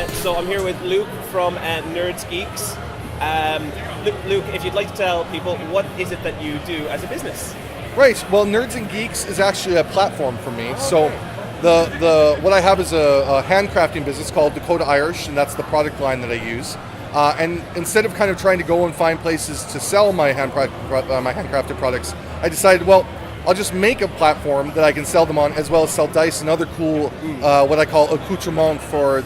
So I'm here with Luke from Nerds Geeks. Luke, if you'd like to tell people, what is it that you do as a business? Right. Well, Nerds and Geeks is actually a platform for me. So the what I have is a handcrafting business called Dakota Irish, and that's the product line that I use. And instead of kind of trying to go and find places to sell my handcrafted products, I decided, well, I'll just make a platform that I can sell them on, as well as sell dice and other cool, what I call accoutrement for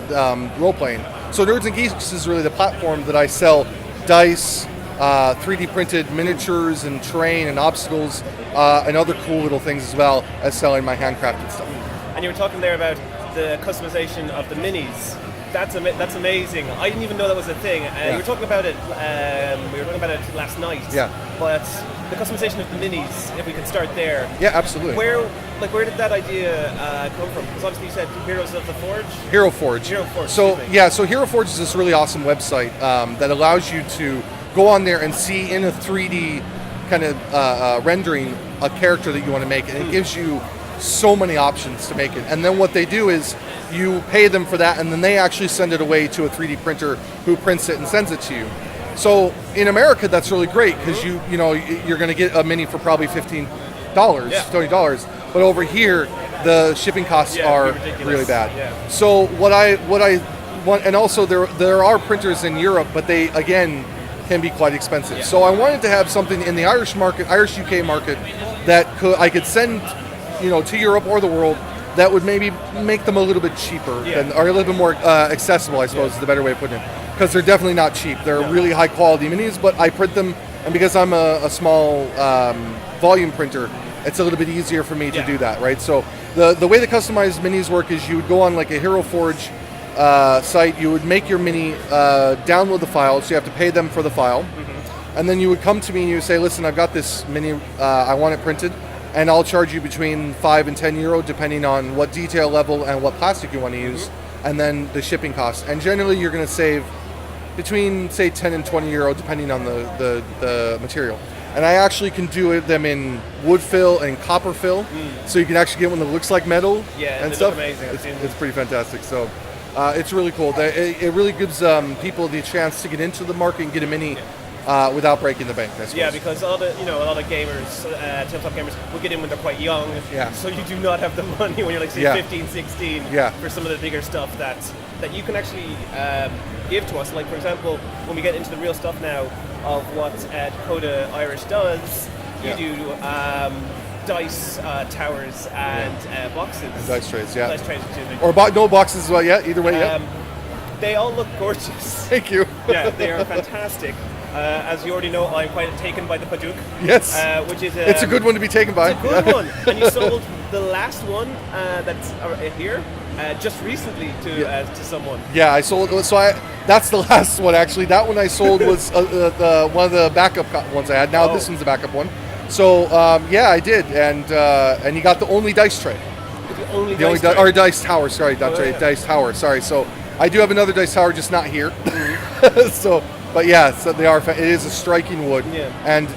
role-playing. So Nerds and Geeks is really the platform that I sell dice, 3D printed miniatures and terrain and obstacles, and other cool little things, as well as selling my handcrafted stuff. And you were talking there about the customization of the minis. That's amazing. I didn't even know that was a thing. You were talking about it. We were talking about it last night. Yeah. But the customization of the minis, if we could start there. Yeah, absolutely. Where did that idea come from? Because obviously you said Heroes of the Forge. Hero Forge. So Hero Forge is this really awesome website that allows you to go on there and see in a 3D kind of rendering a character that you want to make, and it gives you so many options to make it. And then what they do is you pay them for that, and then they actually send it away to a 3D printer who prints it and sends it to you. So in America, that's really great, because you're going to get a mini for probably $15, $20. But over here, the shipping costs are really bad. Yeah. So what I want, and also there are printers in Europe, but they again can be quite expensive. So I wanted to have something in the Irish market, Irish UK market, that I could send to Europe or the world, that would maybe make them a little bit cheaper, or a little bit more accessible, I suppose is the better way of putting it. Because they're definitely not cheap. They're really high quality minis, but I print them, and because I'm a small volume printer, it's a little bit easier for me to do that, right? So the way the customized minis work is you would go on like a Hero Forge site, you would make your mini, download the file, so you have to pay them for the file, and then you would come to me and you would say, listen, I've got this mini, I want it printed, and I'll charge you between €5 and €10, depending on what detail level and what plastic you want to use, and then the shipping costs. And generally, you're going to save between, say, €10 and €20, depending on the material. And I actually can do them in wood fill and copper fill, so you can actually get one that looks like metal and stuff. Look amazing. It's pretty fantastic. So it's really cool. It really gives people the chance to get into the market and get a mini. Without breaking the bank, I suppose. Yeah, because a lot of gamers, tabletop gamers, will get in when they're quite young. Yeah. So you do not have the money when you're like, say, 15, 16 for some of the bigger stuff that you can actually give to us. Like, for example, when we get into the real stuff now of what Dakota Irish does, you do dice towers and boxes. And dice trays, yeah. Dice trays, excuse me. Or no boxes as well, either way, They all look gorgeous. Thank you. Yeah, they are fantastic. As you already know, I'm quite taken by the Paduk. Yes. Which is it's a good one to be taken by. It's a good one. And you sold the last one that's here just recently to someone. Yeah, I sold. So that's the last one actually. That one I sold was one of the backup ones I had. Now this one's the backup one. So I did, and you got the only dice tray. The only dice tray. Or dice tower. Sorry, not tray. Dice tower. Sorry. So I do have another dice tower, just not here. So. But so they are. It is a striking wood, and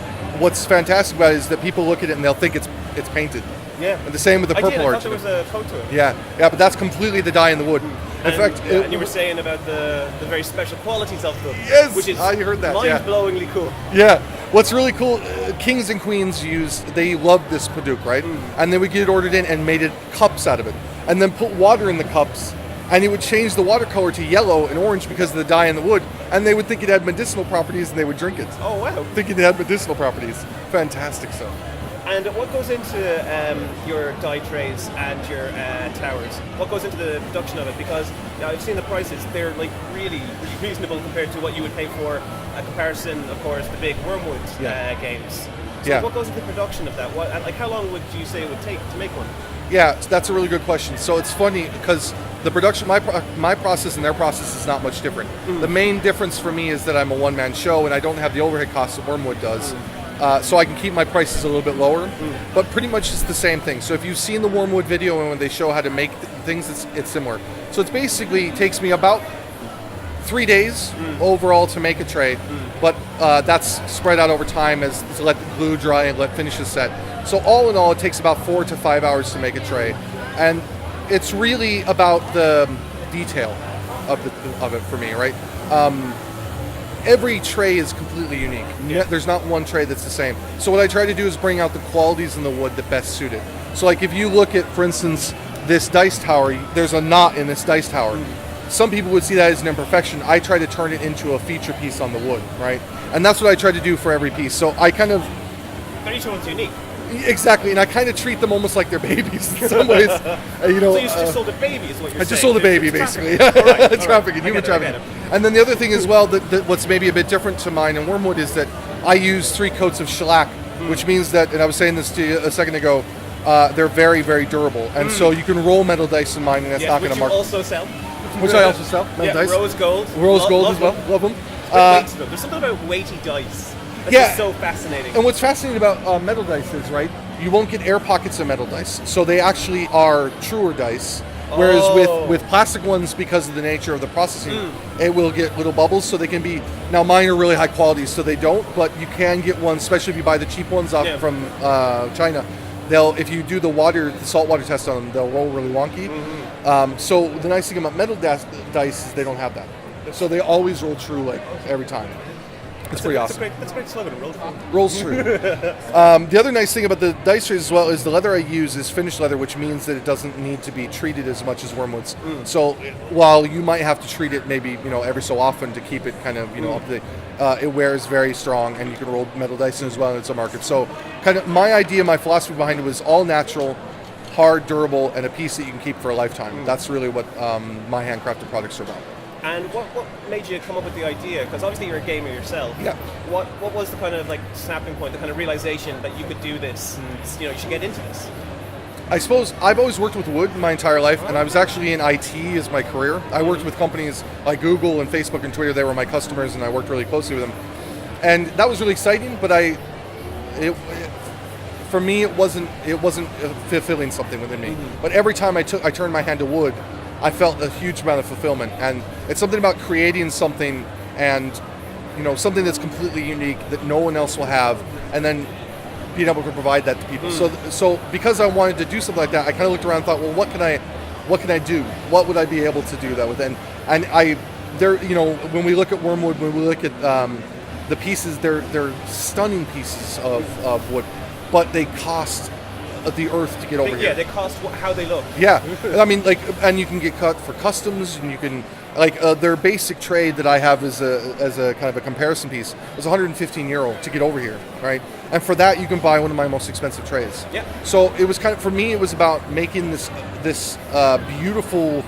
what's fantastic about it is that people look at it and they'll think it's painted. Yeah. And the same with the purple arch. I thought there was a coat to it. Yeah, but that's completely the dye in the wood. In fact, and you were saying about the very special qualities of them. Yes. Which is you heard that. mind-blowingly cool. Yeah. What's really cool, kings and queens they love this Paduk, right? And then we get it ordered in and made cups out of it, and then put water in the cups. And it would change the watercolor to yellow and orange because of the dye in the wood, and they would think it had medicinal properties, and they would drink it. Oh wow! Thinking it had medicinal properties. Fantastic stuff. And what goes into your die trays and your towers? What goes into the production of it? Because I've seen the prices; they're like really reasonable compared to what you would pay for a comparison. Of course, the big Wormwood games. So what goes into the production of that? How long would you say it would take to make one? Yeah, that's a really good question. So it's funny because the production, my process and their process is not much different. The main difference for me is that I'm a one-man show and I don't have the overhead costs that Wormwood does. So I can keep my prices a little bit lower, but pretty much it's the same thing. So if you've seen the Wormwood video and when they show how to make things, it's similar. So it's basically takes me about 3 days overall to make a tray, but that's spread out over time to let the glue dry and let finishes set. So all in all, it takes about 4 to 5 hours to make a tray, and it's really about the detail. of it for me, right? Every tray is completely unique. There's not one tray that's the same. So what I try to do is bring out the qualities in the wood that best suit it. So like if you look at, for instance, this dice tower, there's a knot in this dice tower. Some people would see that as an imperfection. I try to turn it into a feature piece on the wood, right? And that's what I try to do for every piece. So I kind of... But each one's unique. Exactly, and I kind of treat them almost like they're babies in some ways. You know, so you just sold a baby, is what you're saying? I just sold a baby, basically. Trafficking, human trafficking. And then the other thing as well, that what's maybe a bit different to mine and Wormwood is that I use 3 coats of shellac, which means that, and I was saying this to you a second ago, they're very, very durable. And so you can roll metal dice in mine, and that's not going to mark. Which you also sell. Which I also sell, metal dice. Rose gold. Rose gold as well, love them. There's something about weighty dice. That's just so fascinating. And what's fascinating about metal dice is, right, you won't get air pockets in metal dice. So they actually are truer dice. Whereas with plastic ones, because of the nature of the processing, it will get little bubbles, so they can be... Now, mine are really high quality, so they don't, but you can get ones, especially if you buy the cheap ones off from China. If you do the salt water test on them, they'll roll really wonky. So the nice thing about metal dice is they don't have that. So they always roll true, like, every time. It's pretty awesome. That's a great slogan, rolls true. Rolls true. The other nice thing about the dice trays as well is the leather I use is finished leather, which means that it doesn't need to be treated as much as Wormwood's. So while you might have to treat it maybe every so often to keep it kind of up to date, it wears very strong, and you can roll metal dice in as well, and it's a market. So kind of my idea, my philosophy behind it was all natural, hard, durable, and a piece that you can keep for a lifetime. That's really what my handcrafted products are about. And what made you come up with the idea? Because obviously you're a gamer yourself. Yeah. What was the kind of like snapping point, the kind of realization that you could do this and you should get into this? I suppose I've always worked with wood my entire life, and I was actually in IT as my career. I worked with companies like Google and Facebook and Twitter. They were my customers, and I worked really closely with them. And that was really exciting, but for me it wasn't fulfilling something within me. But every time I turned my hand to wood, I felt a huge amount of fulfillment, and it's something about creating something and something that's completely unique that no one else will have, and then being able to provide that to people. So because I wanted to do something like that, I kind of looked around and thought, well, what can I do? What would I be able to do that with? And when we look at Wormwood, when we look at the pieces, they're stunning pieces of wood, but they cost the earth to get over here. Yeah, they cost how they look. Yeah, I mean, and you can get cut for customs, and you can their basic trade that I have as a kind of a comparison piece was €115 to get over here, right? And for that, you can buy one of my most expensive trays. Yeah. So it was for me, it was about making this beautiful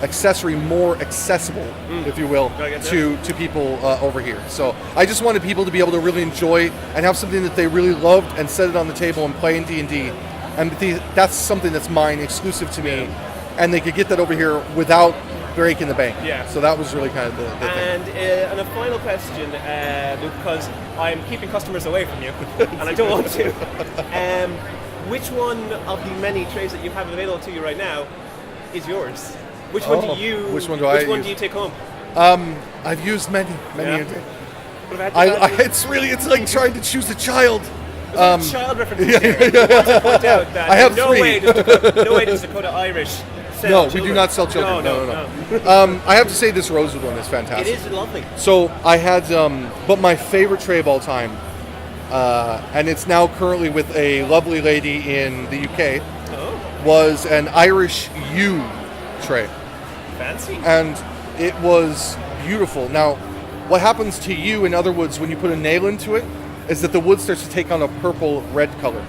accessory more accessible, if you will, to people over here. So I just wanted people to be able to really enjoy and have something that they really loved and set it on the table and play in D&D. And that's something that's mine, exclusive to me, and they could get that over here without breaking the bank. Yeah. So that was really kind of the thing. And a final question, Luke, because I'm keeping customers away from you, and I don't want to. Which one of the many trays that you have available to you right now is yours? Which one do you? Which one do you take home? I've used many. Yeah. It's like trying to choose a child. Child references here. I want to point out that I have no three. way does Dakota Irish sell No, children. we do not sell children. No. I have to say this rosewood one is fantastic. It is lovely. So I had, but my favorite tray of all time, and it's now currently with a lovely lady in the UK, was an Irish U tray. Fancy. And it was beautiful. Now, what happens to U in other woods when you put a nail into it is that the wood starts to take on a purple-red color.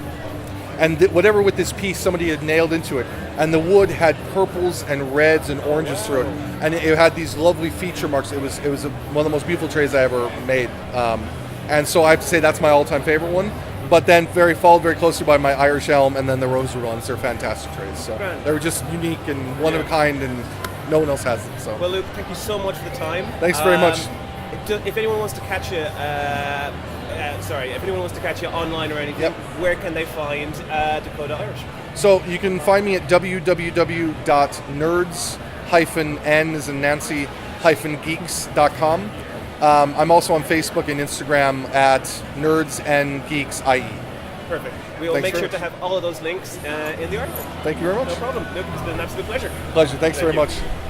And whatever with this piece, somebody had nailed into it. And the wood had purples and reds and oranges through it. And it had these lovely feature marks. It was one of the most beautiful trays I ever made. And so I have to say that's my all-time favorite one. But then followed very closely by my Irish Elm and then the rosewood ones. They're fantastic trays. So they were just unique and one of a kind, and no one else has them. So. Well, Luke, thank you so much for the time. Thanks very much. If anyone wants to catch you, if anyone wants to catch you online or anything, where can they find Dakota Irish? So you can find me at www.nerds-geeks.com. I'm also on Facebook and Instagram at nerdsandgeeksIE. Perfect. We will Thanks make very sure to much. have all of those links in the article. Thank you very much. No problem. Look, it's been an absolute pleasure. Pleasure. Thanks Thank very you. much.